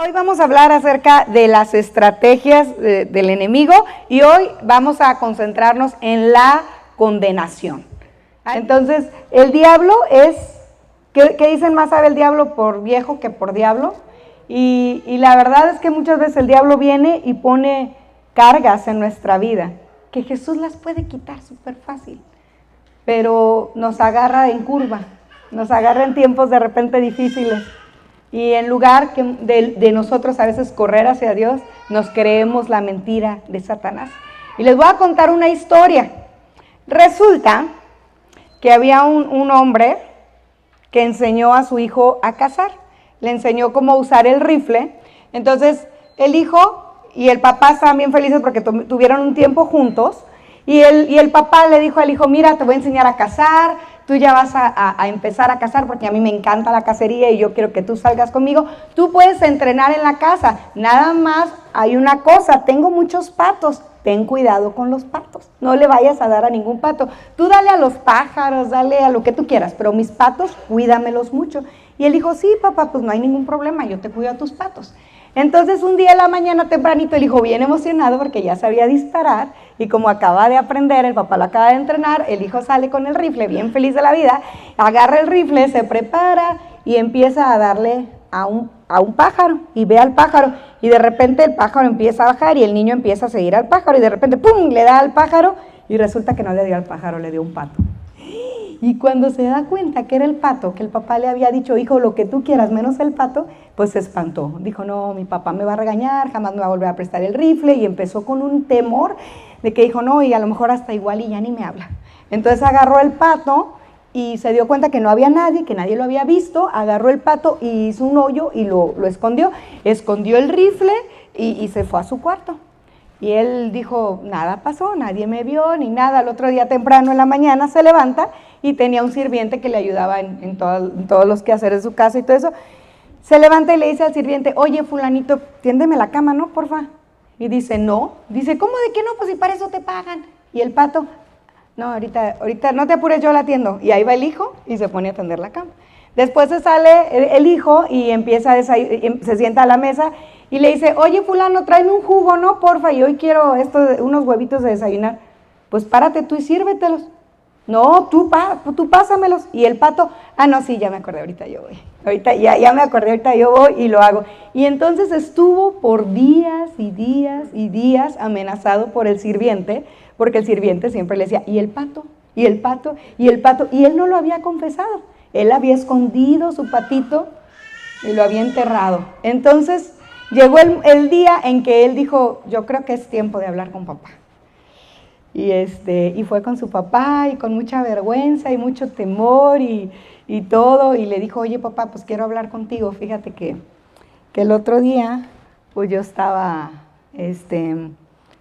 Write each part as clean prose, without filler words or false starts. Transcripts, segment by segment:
Hoy vamos a hablar acerca de las estrategias del enemigo y hoy vamos a concentrarnos en la condenación. Entonces, el diablo es, ¿qué dicen? Más sabe el diablo por viejo que por diablo. Y la verdad es que muchas veces el diablo viene y pone cargas en nuestra vida, que Jesús las puede quitar súper fácil, pero nos agarra en curva, nos agarra en tiempos de repente difíciles. Y en lugar de nosotros a veces correr hacia Dios, nos creemos la mentira de Satanás. Y les voy a contar una historia. Resulta que había un hombre que enseñó a su hijo a cazar. Le enseñó cómo usar el rifle. Entonces el hijo y el papá estaban bien felices porque tuvieron un tiempo juntos. Y el papá le dijo al hijo, mira, te voy a enseñar a cazar. Tú ya vas a empezar a cazar porque a mí me encanta la cacería y yo quiero que tú salgas conmigo. Tú puedes entrenar en la casa, nada más hay una cosa, tengo muchos patos, ten cuidado con los patos, no le vayas a dar a ningún pato. Tú dale a los pájaros, dale a lo que tú quieras, pero mis patos, cuídamelos mucho. Y él dijo, sí papá, pues no hay ningún problema, yo te cuido a tus patos. Entonces un día en la mañana tempranito el hijo bien emocionado porque ya sabía disparar y como acaba de aprender, el papá lo acaba de entrenar, el hijo sale con el rifle bien feliz de la vida, agarra el rifle, se prepara y empieza a darle a un pájaro y ve al pájaro y de repente el pájaro empieza a bajar y el niño empieza a seguir al pájaro y de repente ¡pum! Le da al pájaro y resulta que no le dio al pájaro, le dio un pato. Y cuando se da cuenta que era el pato, que el papá le había dicho, hijo, lo que tú quieras menos el pato, pues se espantó. Dijo, no, mi papá me va a regañar, jamás me va a volver a prestar el rifle, y empezó con un temor de que dijo, no, y a lo mejor hasta igual y ya ni me habla. Entonces agarró el pato y se dio cuenta que no había nadie, que nadie lo había visto, agarró el pato y hizo un hoyo y lo escondió el rifle y se fue a su cuarto. Y él dijo, nada pasó, nadie me vio ni nada. El otro día temprano en la mañana se levanta y tenía un sirviente que le ayudaba en todos los quehaceres de su casa y todo eso. Se levanta y le dice al sirviente, oye fulanito, tiéndeme la cama, ¿no? Porfa. Y dice, no. Dice, ¿cómo de que no? Pues si para eso te pagan. Y el pato, no, ahorita no te apures, yo la atiendo. Y ahí va el hijo y se pone a tender la cama. Después se sale el hijo y se sienta a la mesa y le dice, oye fulano, tráeme un jugo, ¿no? Porfa, y hoy quiero unos huevitos de desayunar. Pues párate tú y sírvetelos. No, tú pásamelos. Y el pato, no, sí, ya me acordé, ahorita yo voy. Ya me acordé, ahorita yo voy y lo hago. Y entonces estuvo por días y días y días amenazado por el sirviente, porque el sirviente siempre le decía, ¿y el pato? ¿Y el pato? ¿Y el pato? Y él no lo había confesado. Él había escondido su patito y lo había enterrado. Entonces llegó el día en que él dijo, yo creo que es tiempo de hablar con papá. Y fue con su papá y con mucha vergüenza y mucho temor y todo, y le dijo, oye papá, pues quiero hablar contigo, fíjate que el otro día, pues yo estaba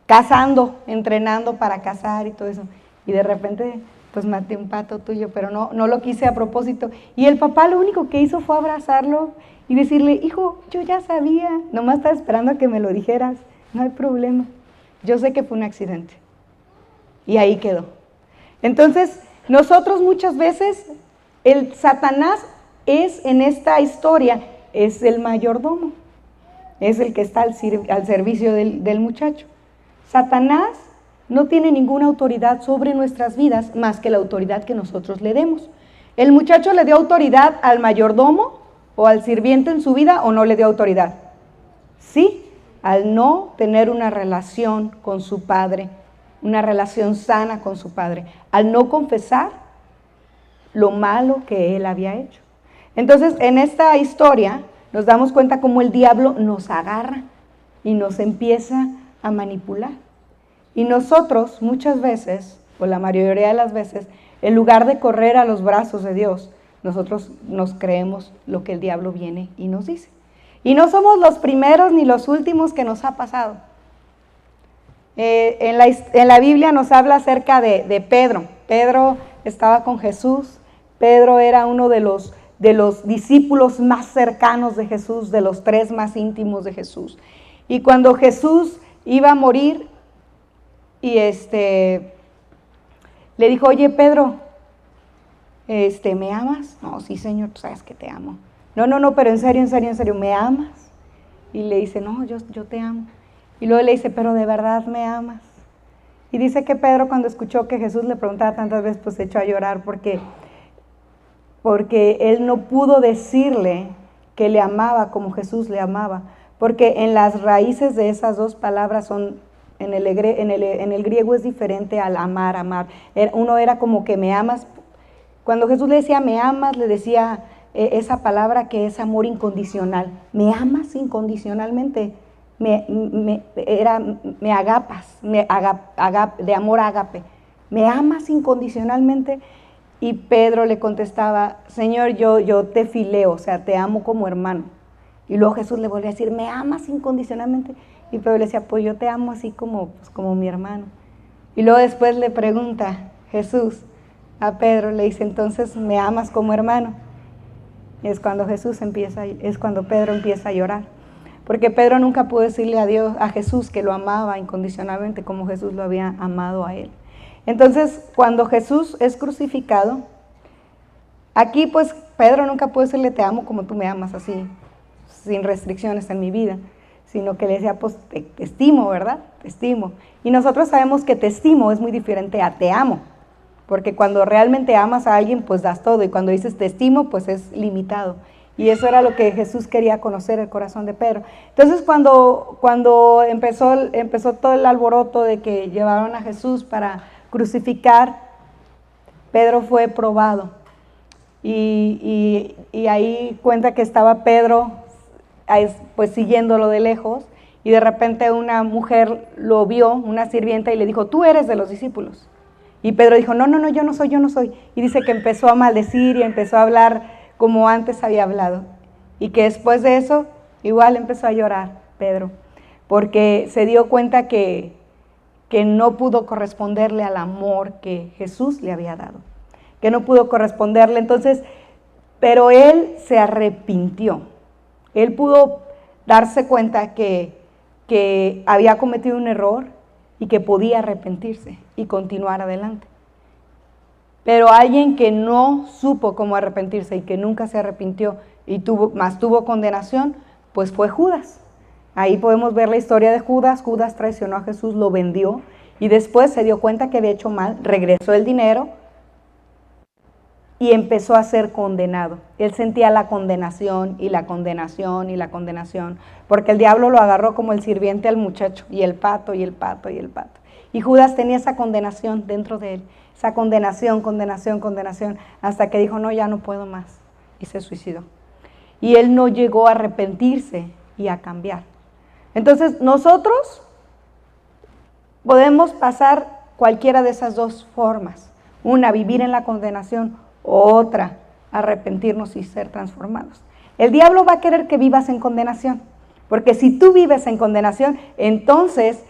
cazando, entrenando para cazar y todo eso, y de repente, pues maté un pato tuyo, pero no lo quise a propósito, y el papá lo único que hizo fue abrazarlo y decirle, hijo, yo ya sabía, nomás estaba esperando a que me lo dijeras, no hay problema, yo sé que fue un accidente. Y ahí quedó. Entonces, nosotros muchas veces, el Satanás es en esta historia, es el mayordomo, es el que está al servicio del muchacho. Satanás no tiene ninguna autoridad sobre nuestras vidas más que la autoridad que nosotros le demos. ¿El muchacho le dio autoridad al mayordomo o al sirviente en su vida o no le dio autoridad? Sí, al no tener una relación con su padre, una relación sana con su padre, al no confesar lo malo que él había hecho. Entonces, en esta historia nos damos cuenta cómo el diablo nos agarra y nos empieza a manipular. Y nosotros muchas veces, o la mayoría de las veces, en lugar de correr a los brazos de Dios, nosotros nos creemos lo que el diablo viene y nos dice. Y no somos los primeros ni los últimos que nos ha pasado. En la Biblia nos habla acerca de Pedro. Pedro estaba con Jesús. Pedro era uno de los discípulos más cercanos de Jesús, de los 3 más íntimos de Jesús. Y cuando Jesús iba a morir, y le dijo, oye Pedro, ¿me amas? No, sí Señor, tú sabes que te amo. No, pero en serio, ¿me amas? Y le dice, no, yo te amo. Y luego le dice, pero ¿de verdad me amas? Y dice que Pedro, cuando escuchó que Jesús le preguntaba tantas veces, pues se echó a llorar porque él no pudo decirle que le amaba como Jesús le amaba. Porque en las raíces de esas dos palabras son, en el griego es diferente al amar. Uno era como que me amas. Cuando Jesús le decía me amas, le decía esa palabra que es amor incondicional. Me amas incondicionalmente. Me agapas, de amor ágape. Me amas incondicionalmente. Y Pedro le contestaba, Señor, yo te fileo, o sea, te amo como hermano. Y luego Jesús le volvió a decir, ¿me amas incondicionalmente? Y Pedro le decía, pues yo te amo así como mi hermano. Y luego después le pregunta Jesús a Pedro, le dice, entonces, ¿me amas como hermano? Y es cuando Pedro empieza a llorar. Porque Pedro nunca pudo decirle a Jesús que lo amaba incondicionalmente como Jesús lo había amado a él. Entonces, cuando Jesús es crucificado, aquí pues Pedro nunca pudo decirle te amo como tú me amas, así, sin restricciones en mi vida, sino que le decía, pues te estimo, ¿verdad? Te estimo. Y nosotros sabemos que te estimo es muy diferente a te amo, porque cuando realmente amas a alguien, pues das todo, y cuando dices te estimo, pues es limitado. Y eso era lo que Jesús quería conocer, el corazón de Pedro. Entonces, cuando empezó todo el alboroto de que llevaron a Jesús para crucificar, Pedro fue probado. Y ahí cuenta que estaba Pedro pues siguiéndolo de lejos, y de repente una mujer lo vio, una sirvienta, y le dijo, tú eres de los discípulos. Y Pedro dijo, no, yo no soy. Y dice que empezó a maldecir y empezó a hablar como antes había hablado. Y que después de eso, igual empezó a llorar Pedro, porque se dio cuenta que no pudo corresponderle al amor que Jesús le había dado, que no pudo corresponderle. Entonces, pero él se arrepintió. Él pudo darse cuenta que había cometido un error y que podía arrepentirse y continuar adelante. Pero alguien que no supo cómo arrepentirse y que nunca se arrepintió y tuvo condenación, pues fue Judas. Ahí podemos ver la historia de Judas. Judas traicionó a Jesús, lo vendió, y después se dio cuenta que había hecho mal, regresó el dinero y empezó a ser condenado. Él sentía la condenación y la condenación y la condenación, porque el diablo lo agarró como el sirviente al muchacho, y el pato, y el pato, y el pato. Y Judas tenía esa condenación dentro de él, esa condenación, hasta que dijo, no, ya no puedo más, y se suicidó. Y él no llegó a arrepentirse y a cambiar. Entonces, nosotros podemos pasar cualquiera de esas dos formas. Una, vivir en la condenación, otra, arrepentirnos y ser transformados. El diablo va a querer que vivas en condenación, porque si tú vives en condenación, entonces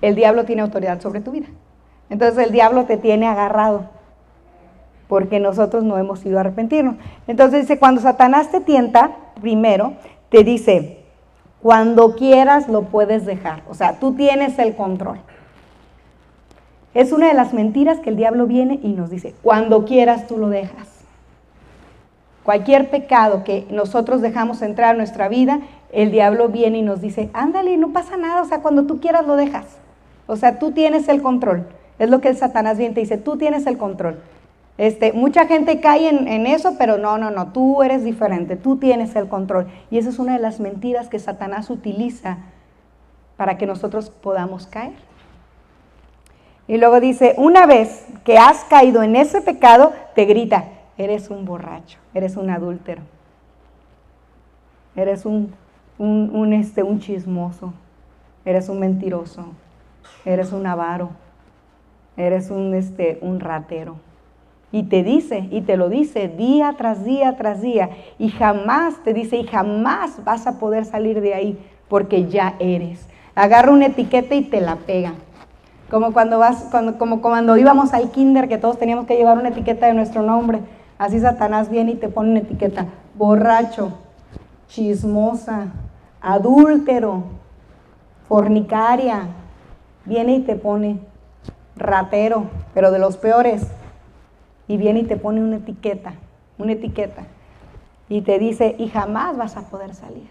el diablo tiene autoridad sobre tu vida. Entonces el diablo te tiene agarrado, porque nosotros no hemos ido a arrepentirnos. Entonces dice, cuando Satanás te tienta, primero, te dice, cuando quieras lo puedes dejar. O sea, tú tienes el control. Es una de las mentiras que el diablo viene y nos dice, cuando quieras tú lo dejas. Cualquier pecado que nosotros dejamos entrar a nuestra vida, el diablo viene y nos dice, ándale, no pasa nada, o sea, cuando tú quieras lo dejas. O sea, tú tienes el control. Es lo que el Satanás viene y te dice, tú tienes el control. Mucha gente cae en eso, pero no, tú eres diferente, tú tienes el control. Y esa es una de las mentiras que Satanás utiliza para que nosotros podamos caer. Y luego dice, una vez que has caído en ese pecado, te grita, eres un borracho, eres un adúltero, eres un chismoso, eres un mentiroso, eres un avaro, eres un ratero. Y te dice, y te lo dice día tras día tras día, y jamás vas a poder salir de ahí, porque ya eres. Agarra una etiqueta y te la pega. Como cuando íbamos al kinder, que todos teníamos que llevar una etiqueta de nuestro nombre. Así Satanás viene y te pone una etiqueta, borracho, chismosa, adúltero, fornicaria. Viene y te pone ratero, pero de los peores. Y viene y te pone una etiqueta, y te dice, y jamás vas a poder salir.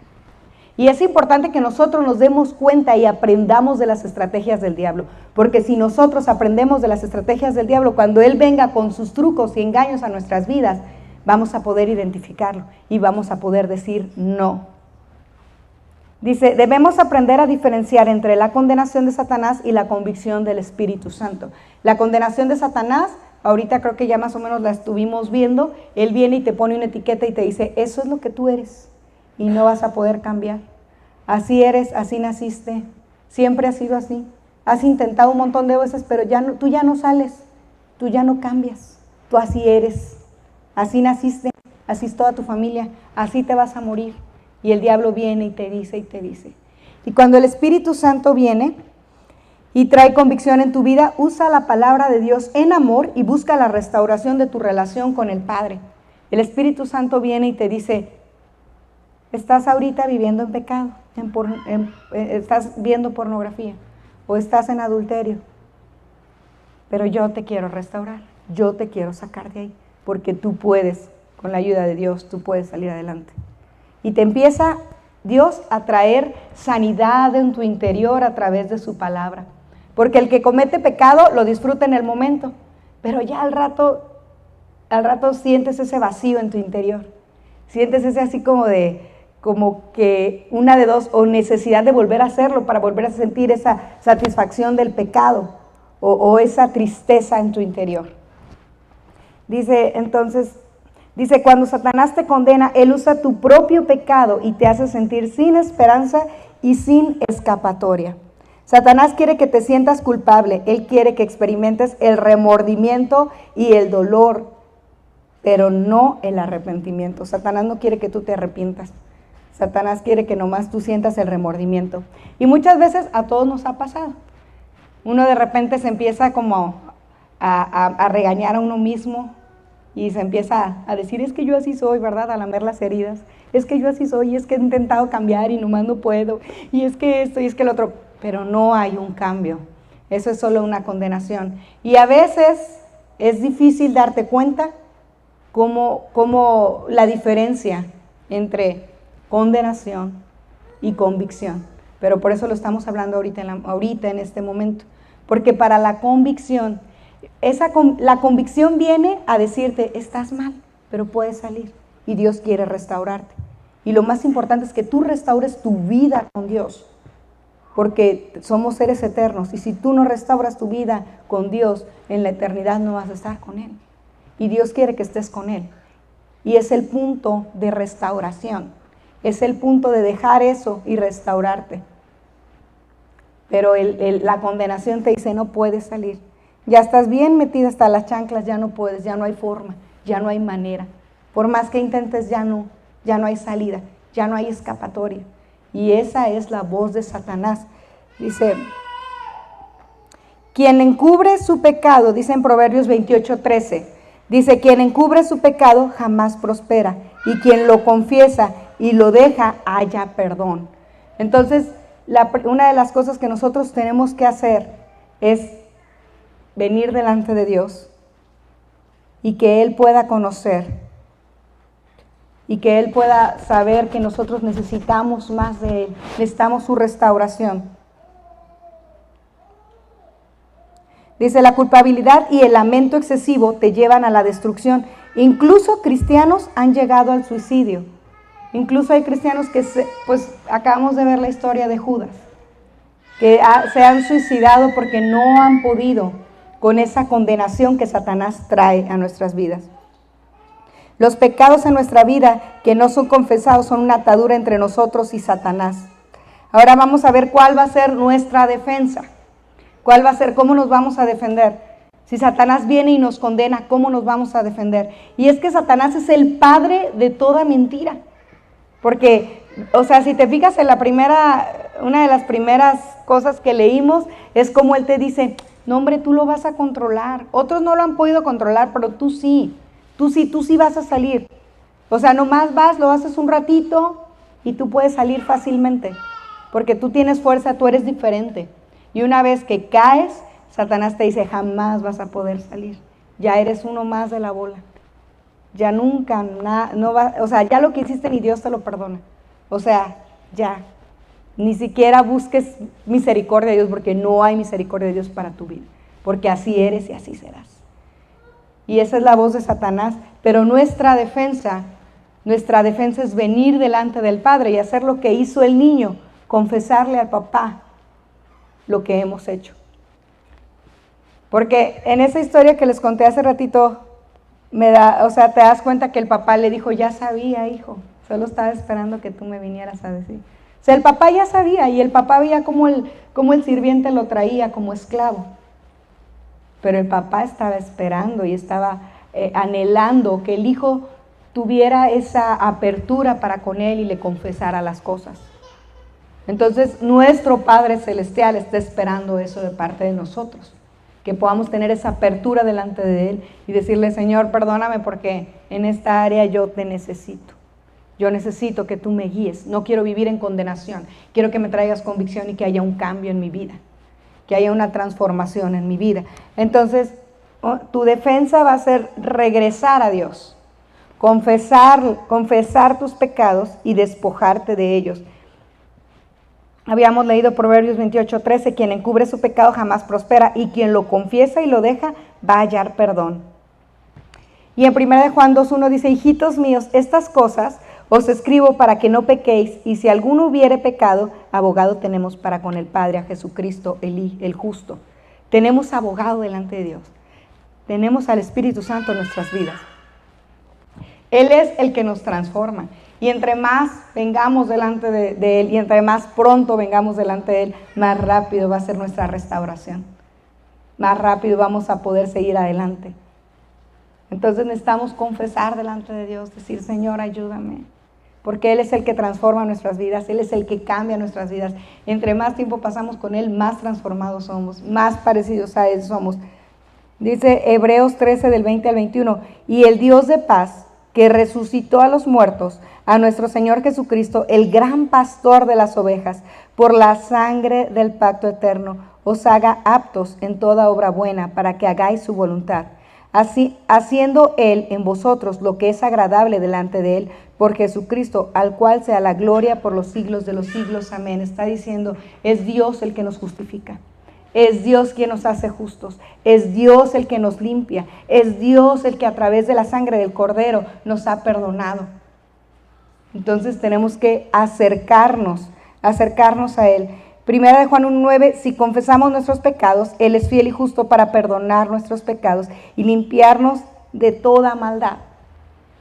Y es importante que nosotros nos demos cuenta y aprendamos de las estrategias del diablo, porque si nosotros aprendemos de las estrategias del diablo, cuando él venga con sus trucos y engaños a nuestras vidas, vamos a poder identificarlo y vamos a poder decir no. Dice, debemos aprender a diferenciar entre la condenación de Satanás y la convicción del Espíritu Santo. La condenación de Satanás, ahorita creo que ya más o menos la estuvimos viendo, él viene y te pone una etiqueta y te dice, eso es lo que tú eres y no vas a poder cambiar. Así eres, así naciste, siempre has sido así. Has intentado un montón de veces, pero tú ya no sales, tú ya no cambias, tú así eres, así naciste, así es toda tu familia, así te vas a morir. Y el diablo viene y te dice y te dice. Y cuando el Espíritu Santo viene y trae convicción en tu vida, usa la palabra de Dios en amor y busca la restauración de tu relación con el Padre. El Espíritu Santo viene y te dice, estás ahorita viviendo en pecado, estás viendo pornografía o estás en adulterio, pero yo te quiero restaurar, yo te quiero sacar de ahí, porque tú puedes, con la ayuda de Dios, tú puedes salir adelante. Y te empieza Dios a traer sanidad en tu interior a través de su palabra. Porque el que comete pecado lo disfruta en el momento, pero ya al rato sientes ese vacío en tu interior. Sientes ese así como que una de dos, o necesidad de volver a hacerlo para volver a sentir esa satisfacción del pecado o esa tristeza en tu interior. Dice, cuando Satanás te condena, él usa tu propio pecado y te hace sentir sin esperanza y sin escapatoria. Satanás quiere que te sientas culpable, él quiere que experimentes el remordimiento y el dolor, pero no el arrepentimiento. Satanás no quiere que tú te arrepientas. Satanás quiere que nomás tú sientas el remordimiento. Y muchas veces a todos nos ha pasado. Uno de repente se empieza como a regañar a uno mismo, y se empieza a decir, es que yo así soy, ¿verdad? A lamer las heridas. Es que yo así soy, es que he intentado cambiar y nomás no puedo. Y es que esto, y es que lo otro. Pero no hay un cambio. Eso es solo una condenación. Y a veces es difícil darte cuenta cómo la diferencia entre condenación y convicción. Pero por eso lo estamos hablando ahorita en este momento. Porque para la convicción, la convicción viene a decirte, estás mal, pero puedes salir y Dios quiere restaurarte. Y lo más importante es que tú restaures tu vida con Dios, porque somos seres eternos y si tú no restauras tu vida con Dios, en la eternidad no vas a estar con Él. Y Dios quiere que estés con Él. Y es el punto de restauración, es el punto de dejar eso y restaurarte. Pero la condenación te dice, no puedes salir. Ya estás bien metida hasta las chanclas, ya no puedes, ya no hay forma, ya no hay manera. Por más que intentes, ya no hay salida, ya no hay escapatoria. Y esa es la voz de Satanás. Dice, quien encubre su pecado, dice en Proverbios 28:13, dice, quien encubre su pecado jamás prospera, y quien lo confiesa y lo deja, halla perdón. Entonces, una de las cosas que nosotros tenemos que hacer es venir delante de Dios y que Él pueda conocer y que Él pueda saber que nosotros necesitamos más de Él, necesitamos su restauración. Dice, la culpabilidad y el lamento excesivo te llevan a la destrucción. Incluso cristianos han llegado al suicidio. Incluso hay cristianos que, pues acabamos de ver la historia de Judas, que se han suicidado porque no han podido con esa condenación que Satanás trae a nuestras vidas. Los pecados en nuestra vida que no son confesados son una atadura entre nosotros y Satanás. Ahora vamos a ver cuál va a ser nuestra defensa. ¿Cuál va a ser? ¿Cómo nos vamos a defender? Si Satanás viene y nos condena, ¿cómo nos vamos a defender? Y es que Satanás es el padre de toda mentira. Porque, o sea, si te fijas en una de las primeras cosas que leímos, es como él te dice, no hombre, tú lo vas a controlar. Otros no lo han podido controlar, pero tú sí vas a salir. O sea, nomás vas, lo haces un ratito y tú puedes salir fácilmente. Porque tú tienes fuerza, tú eres diferente. Y una vez que caes, Satanás te dice, jamás vas a poder salir. Ya eres uno más de la bola. Ya nunca, o sea, ya lo que hiciste ni Dios te lo perdona. O sea, ya. Ni siquiera busques misericordia de Dios, porque no hay misericordia de Dios para tu vida, porque así eres y así serás. Y esa es la voz de Satanás, pero nuestra defensa es venir delante del Padre y hacer lo que hizo el niño, confesarle al papá lo que hemos hecho. Porque en esa historia que les conté hace ratito, te das cuenta que el papá le dijo, ya sabía, hijo, solo estaba esperando que tú me vinieras a decir. O sea, el papá ya sabía, y el papá veía cómo el sirviente lo traía como esclavo. Pero el papá estaba esperando y estaba anhelando que el hijo tuviera esa apertura para con él y le confesara las cosas. Entonces, nuestro Padre Celestial está esperando eso de parte de nosotros, que podamos tener esa apertura delante de Él y decirle, Señor, perdóname porque en esta área yo te necesito. Yo necesito que tú me guíes, no quiero vivir en condenación, quiero que me traigas convicción y que haya un cambio en mi vida, que haya una transformación en mi vida. Entonces, tu defensa va a ser regresar a Dios, confesar tus pecados y despojarte de ellos. Habíamos leído Proverbios 28:13, quien encubre su pecado jamás prospera, y quien lo confiesa y lo deja va a hallar perdón. Y en 1 Juan 2:1 dice, hijitos míos, estas cosas os escribo para que no pequéis, y si alguno hubiere pecado, abogado tenemos para con el Padre, a Jesucristo el justo. Tenemos abogado delante de Dios. Tenemos al Espíritu Santo en nuestras vidas. Él es el que nos transforma. Y entre más vengamos delante de Él, y entre más pronto vengamos delante de Él, más rápido va a ser nuestra restauración. Más rápido vamos a poder seguir adelante. Entonces necesitamos confesar delante de Dios, decir, Señor, ayúdame. Porque Él es el que transforma nuestras vidas, Él es el que cambia nuestras vidas. Entre más tiempo pasamos con Él, más transformados somos, más parecidos a Él somos. Dice Hebreos 13, del 20 al 21, y el Dios de paz, que resucitó a los muertos, a nuestro Señor Jesucristo, el gran pastor de las ovejas, por la sangre del pacto eterno, os haga aptos en toda obra buena, para que hagáis su voluntad. Así, haciendo Él en vosotros lo que es agradable delante de Él, por Jesucristo, al cual sea la gloria por los siglos de los siglos. Amén. Está diciendo, es Dios el que nos justifica. Es Dios quien nos hace justos, es Dios el que nos limpia, es Dios el que a través de la sangre del Cordero nos ha perdonado. Entonces tenemos que acercarnos a Él. Primera de Juan 1:9, si confesamos nuestros pecados, Él es fiel y justo para perdonar nuestros pecados y limpiarnos de toda maldad,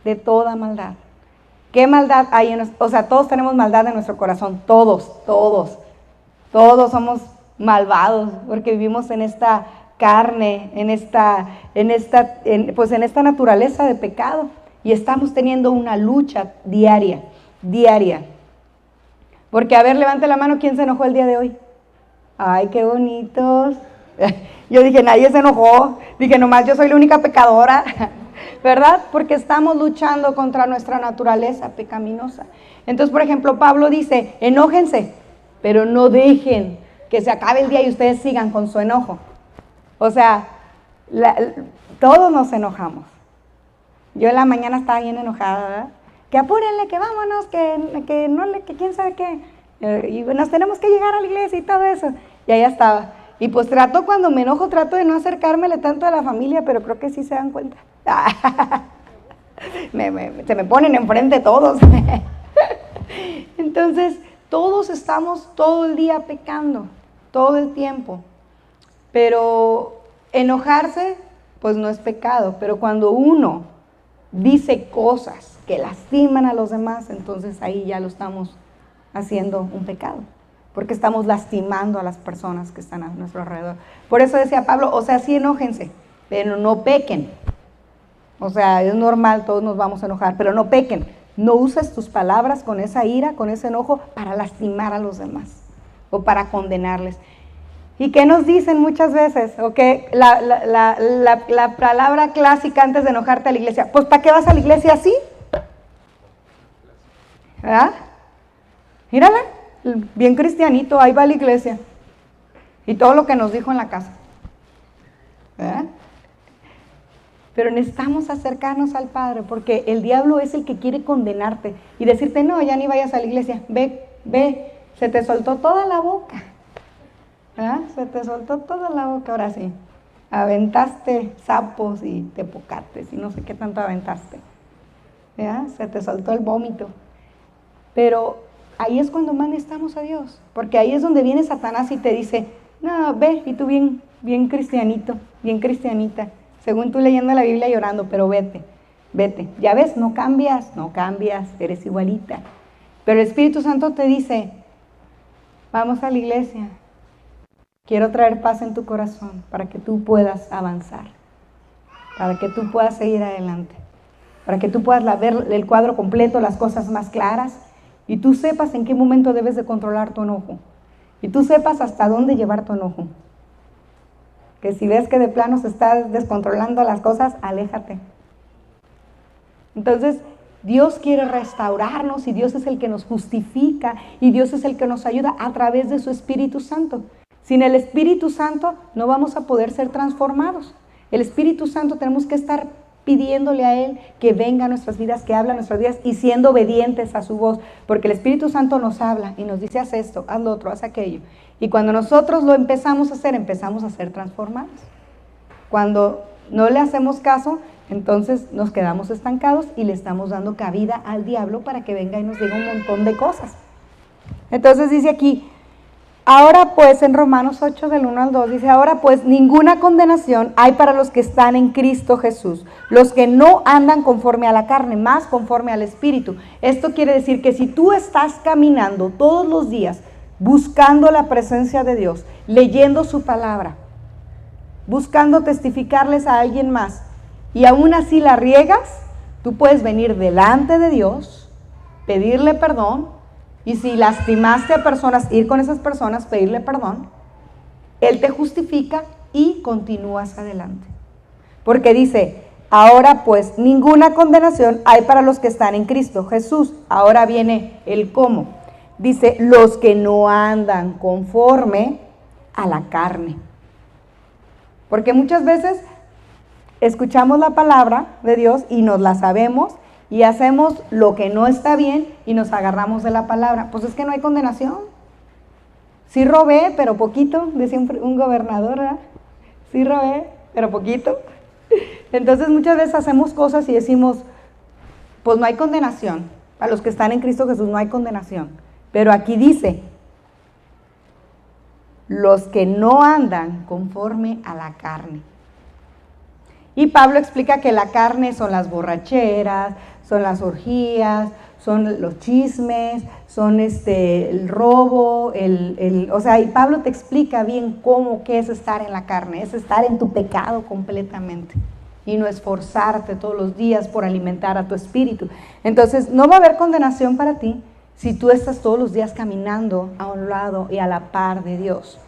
de toda maldad. ¿Qué maldad hay todos tenemos maldad en nuestro corazón, todos somos malvados, porque vivimos en esta carne, en esta naturaleza de pecado, y estamos teniendo una lucha diaria. Porque, a ver, levante la mano, ¿quién se enojó el día de hoy? Ay, qué bonitos. Yo dije, nadie se enojó, dije, nomás yo soy la única pecadora, ¿verdad? Porque estamos luchando contra nuestra naturaleza pecaminosa. Entonces, por ejemplo, Pablo dice, enójense, pero no dejen que se acabe el día y ustedes sigan con su enojo. O sea, todos nos enojamos. Yo en la mañana estaba bien enojada, ¿verdad? Que apúrenle, que vámonos, que quién sabe qué. Y nos tenemos que llegar a la iglesia y todo eso. Y allá estaba. Y pues cuando me enojo, trato de no acercármele tanto a la familia, pero creo que sí se dan cuenta. Se me ponen enfrente todos. Entonces, todos estamos todo el día pecando. Todo el tiempo, pero enojarse pues no es pecado, pero cuando uno dice cosas que lastiman a los demás, entonces ahí ya lo estamos haciendo un pecado, porque estamos lastimando a las personas que están a nuestro alrededor. Por eso decía Pablo, sí enójense, pero no pequen. O sea, es normal, todos nos vamos a enojar, pero no pequen. No uses tus palabras con esa ira, con ese enojo para lastimar a los demás o para condenarles. ¿Y qué nos dicen muchas veces? ¿O qué? La palabra clásica antes de enojarte a la iglesia, pues ¿para qué vas a la iglesia así? ¿Verdad? Mírala, bien cristianito, ahí va a la iglesia. Y todo lo que nos dijo en la casa. ¿Verdad? Pero necesitamos acercarnos al Padre, porque el diablo es el que quiere condenarte y decirte, no, ya ni vayas a la iglesia, ve ve, se te soltó toda la boca. ¿Verdad? Se te soltó toda la boca, ahora sí. Aventaste sapos y tepocates y no sé qué tanto aventaste. ¿Verdad? Se te soltó el vómito. Pero ahí es cuando más necesitamos a Dios, porque ahí es donde viene Satanás y te dice, no, ve, y tú bien cristianito, bien cristianita, según tú leyendo la Biblia y llorando, pero vete, ya ves, no cambias, eres igualita. Pero el Espíritu Santo te dice, vamos a la iglesia, quiero traer paz en tu corazón para que tú puedas avanzar, para que tú puedas seguir adelante, para que tú puedas ver el cuadro completo, las cosas más claras, y tú sepas en qué momento debes de controlar tu enojo, y tú sepas hasta dónde llevar tu enojo. Que si ves que de plano se está descontrolando las cosas, aléjate. Entonces, Dios quiere restaurarnos y Dios es el que nos justifica y Dios es el que nos ayuda a través de su Espíritu Santo. Sin el Espíritu Santo no vamos a poder ser transformados. El Espíritu Santo tenemos que estar pidiéndole a Él que venga a nuestras vidas, que habla a nuestras vidas y siendo obedientes a su voz, porque el Espíritu Santo nos habla y nos dice, haz esto, haz lo otro, haz aquello. Y cuando nosotros lo empezamos a ser transformados. Cuando no le hacemos caso, entonces nos quedamos estancados y le estamos dando cabida al diablo para que venga y nos diga un montón de cosas. Entonces dice aquí, ahora pues en Romanos 8 del 1 al 2 dice, ahora pues ninguna condenación hay para los que están en Cristo Jesús, los que no andan conforme a la carne, más conforme al Espíritu. Esto quiere decir que si tú estás caminando todos los días buscando la presencia de Dios, leyendo su palabra, buscando testificarles a alguien más, y aún así la riegas, tú puedes venir delante de Dios, pedirle perdón, y si lastimaste a personas, ir con esas personas, pedirle perdón, Él te justifica y continúas adelante. Porque dice, ahora pues ninguna condenación hay para los que están en Cristo Jesús. Ahora viene el cómo. Dice, los que no andan conforme a la carne. Porque muchas veces escuchamos la palabra de Dios y nos la sabemos y hacemos lo que no está bien y nos agarramos de la palabra. Pues es que no hay condenación. Sí robé, pero poquito, decía un gobernador, ¿verdad? Sí robé, pero poquito. Entonces muchas veces hacemos cosas y decimos, pues no hay condenación. Para los que están en Cristo Jesús no hay condenación. Pero aquí dice, los que no andan conforme a la carne. Y Pablo explica que la carne son las borracheras, son las orgías, son los chismes, son el robo, o sea, y Pablo te explica bien qué es estar en la carne, es estar en tu pecado completamente y no esforzarte todos los días por alimentar a tu espíritu. Entonces, no va a haber condenación para ti si tú estás todos los días caminando a un lado y a la par de Dios.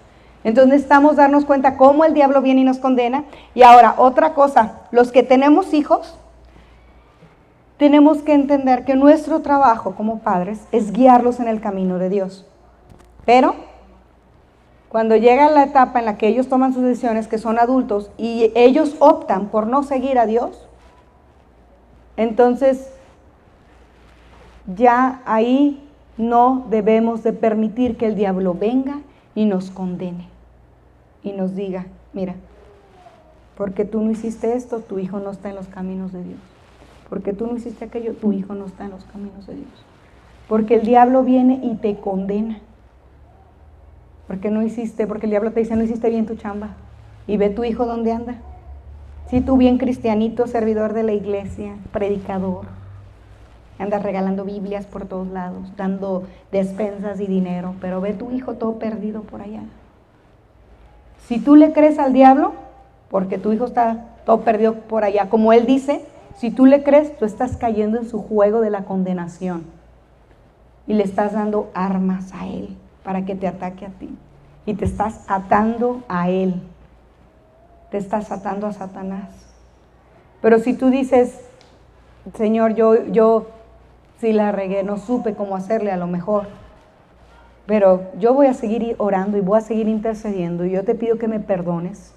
Entonces necesitamos darnos cuenta cómo el diablo viene y nos condena. Y ahora, otra cosa, los que tenemos hijos, tenemos que entender que nuestro trabajo como padres es guiarlos en el camino de Dios. Pero cuando llega la etapa en la que ellos toman sus decisiones, que son adultos, y ellos optan por no seguir a Dios, entonces ya ahí no debemos de permitir que el diablo venga y nos condene y nos diga, mira, porque tú no hiciste esto, tu hijo no está en los caminos de Dios. Porque tú no hiciste aquello, tu hijo no está en los caminos de Dios. Porque el diablo viene y te condena. Porque el diablo te dice, no hiciste bien tu chamba. Y ve tu hijo dónde anda. Sí, tú bien cristianito, servidor de la iglesia, predicador. Andas regalando Biblias por todos lados, dando despensas y dinero. Pero ve tu hijo todo perdido por allá. Si tú le crees al diablo, porque tu hijo está todo perdido por allá, como él dice, si tú le crees, tú estás cayendo en su juego de la condenación y le estás dando armas a él para que te ataque a ti y te estás atando a él, te estás atando a Satanás. Pero si tú dices, Señor, yo sí la regué, no supe cómo hacerle a lo mejor, pero yo voy a seguir orando y voy a seguir intercediendo y yo te pido que me perdones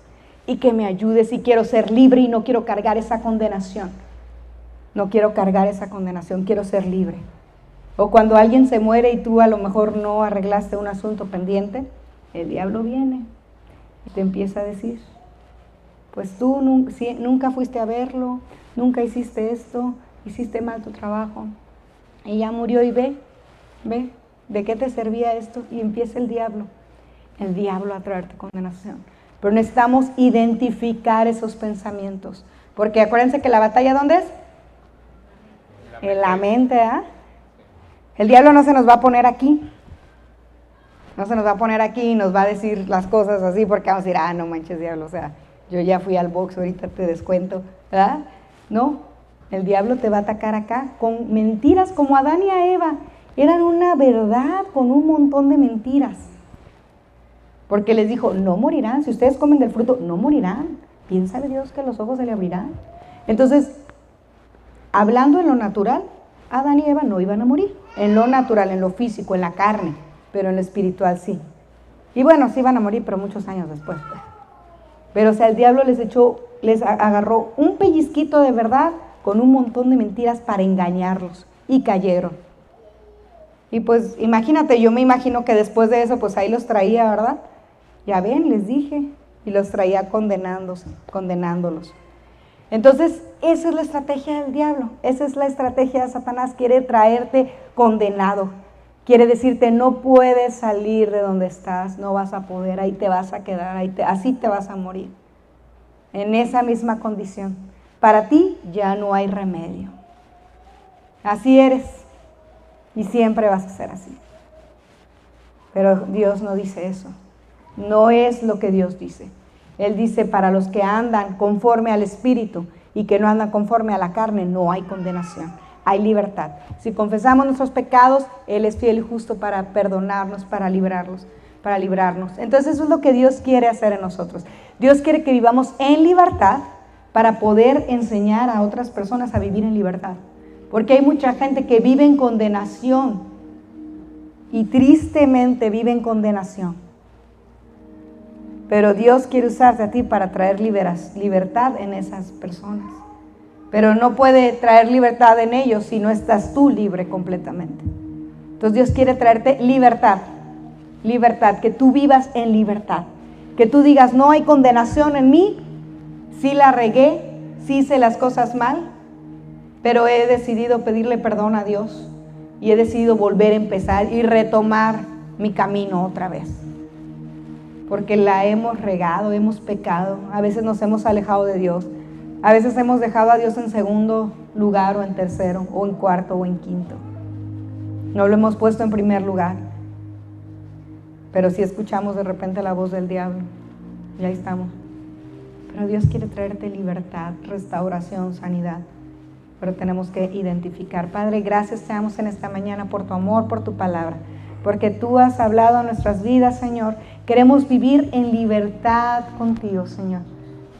y que me ayudes y quiero ser libre y no quiero cargar esa condenación. No quiero cargar esa condenación, quiero ser libre. O cuando alguien se muere y tú a lo mejor no arreglaste un asunto pendiente, el diablo viene y te empieza a decir, pues tú nunca fuiste a verlo, nunca hiciste esto, hiciste mal tu trabajo, y ya murió y ve, ¿de qué te servía esto? Y empieza el diablo a traerte condenación. Pero necesitamos identificar esos pensamientos, porque acuérdense que la batalla, ¿dónde es? En la mente, ¿ah? El diablo no se nos va a poner aquí. No se nos va a poner aquí y nos va a decir las cosas así porque vamos a decir, no manches diablo, o sea, yo ya fui al box, ahorita te descuento, ¿verdad? No, el diablo te va a atacar acá con mentiras como Adán y a Eva. Eran una verdad con un montón de mentiras. Porque les dijo, no morirán, si ustedes comen del fruto, no morirán. Piensa de Dios que los ojos se le abrirán. Entonces, hablando en lo natural, Adán y Eva no iban a morir. En lo natural, en lo físico, en la carne, pero en lo espiritual sí. Y bueno, sí iban a morir, pero muchos años después. Pero o sea, el diablo les agarró un pellizquito de verdad con un montón de mentiras para engañarlos. Y cayeron. Y pues imagínate, yo me imagino que después de eso, pues ahí los traía, ¿verdad? Ya ven, les dije. Y los traía condenándolos. Entonces, esa es la estrategia del diablo, esa es la estrategia de Satanás, quiere traerte condenado, quiere decirte no puedes salir de donde estás, no vas a poder, ahí te vas a quedar, así te vas a morir, en esa misma condición. Para ti ya no hay remedio, así eres y siempre vas a ser así. Pero Dios no dice eso, no es lo que Dios dice. Él dice, para los que andan conforme al Espíritu y que no andan conforme a la carne, no hay condenación, hay libertad. Si confesamos nuestros pecados, Él es fiel y justo para perdonarnos, para librarnos. Entonces eso es lo que Dios quiere hacer en nosotros. Dios quiere que vivamos en libertad para poder enseñar a otras personas a vivir en libertad. Porque hay mucha gente que vive en condenación y tristemente vive en condenación. Pero Dios quiere usarte a ti para traer libertad en esas personas. Pero no puede traer libertad en ellos si no estás tú libre completamente. Entonces Dios quiere traerte libertad, que tú vivas en libertad. Que tú digas, no hay condenación en mí, sí la regué, sí hice las cosas mal, pero he decidido pedirle perdón a Dios y he decidido volver a empezar y retomar mi camino otra vez. Porque la hemos regado, hemos pecado, a veces nos hemos alejado de Dios, a veces hemos dejado a Dios en segundo lugar o en tercero o en cuarto o en quinto. No lo hemos puesto en primer lugar, pero sí escuchamos de repente la voz del diablo y ahí estamos. Pero Dios quiere traerte libertad, restauración, sanidad, pero tenemos que identificar. Padre, gracias te damos en esta mañana por tu amor, por tu palabra, porque tú has hablado a nuestras vidas, Señor. Queremos vivir en libertad contigo, Señor.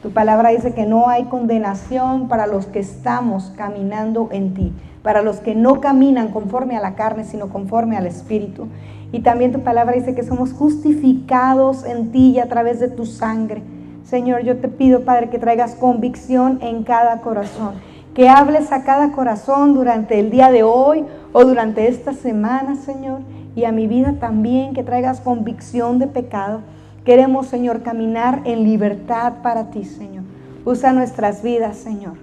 Tu palabra dice que no hay condenación para los que estamos caminando en ti, para los que no caminan conforme a la carne, sino conforme al Espíritu. Y también tu palabra dice que somos justificados en ti y a través de tu sangre. Señor, yo te pido, Padre, que traigas convicción en cada corazón, que hables a cada corazón durante el día de hoy o durante esta semana, Señor, y a mi vida también, que traigas convicción de pecado. Queremos, Señor, caminar en libertad para ti, Señor. Usa nuestras vidas, Señor.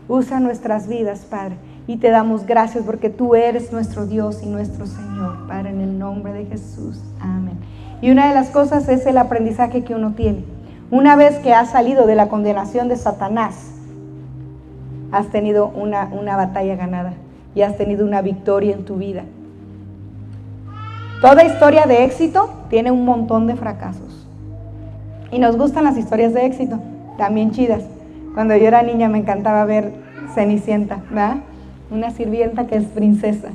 Usa nuestras vidas, Padre. Y te damos gracias porque tú eres nuestro Dios y nuestro Señor, Padre, en el nombre de Jesús. Amén. Y una de las cosas es el aprendizaje que uno tiene. Una vez que has salido de la condenación de Satanás, has tenido una batalla ganada y has tenido una victoria en tu vida. Toda historia de éxito tiene un montón de fracasos. Y nos gustan las historias de éxito, también chidas. Cuando yo era niña me encantaba ver Cenicienta, ¿verdad? Una sirvienta que es princesa.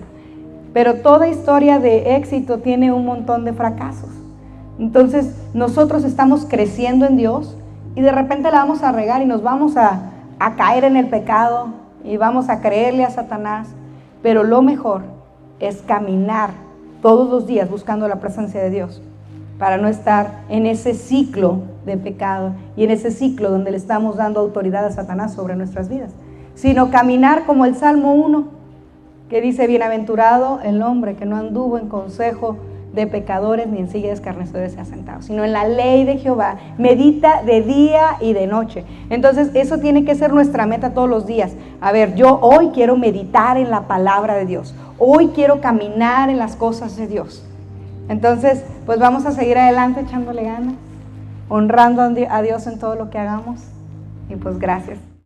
Pero toda historia de éxito tiene un montón de fracasos. Entonces nosotros estamos creciendo en Dios y de repente la vamos a regar y nos vamos a caer en el pecado y vamos a creerle a Satanás. Pero lo mejor es caminar todos los días buscando la presencia de Dios para no estar en ese ciclo de pecado y en ese ciclo donde le estamos dando autoridad a Satanás sobre nuestras vidas, sino caminar como el Salmo 1, que dice, bienaventurado el hombre que no anduvo en consejo de pecadores ni en silla de escarnecedores se ha sentado, sino en la ley de Jehová medita de día y de noche. Entonces eso tiene que ser nuestra meta todos los días. A ver, yo hoy quiero meditar en la palabra de Dios, hoy quiero caminar en las cosas de Dios. Entonces pues vamos a seguir adelante echándole ganas, honrando a Dios en todo lo que hagamos, y pues gracias.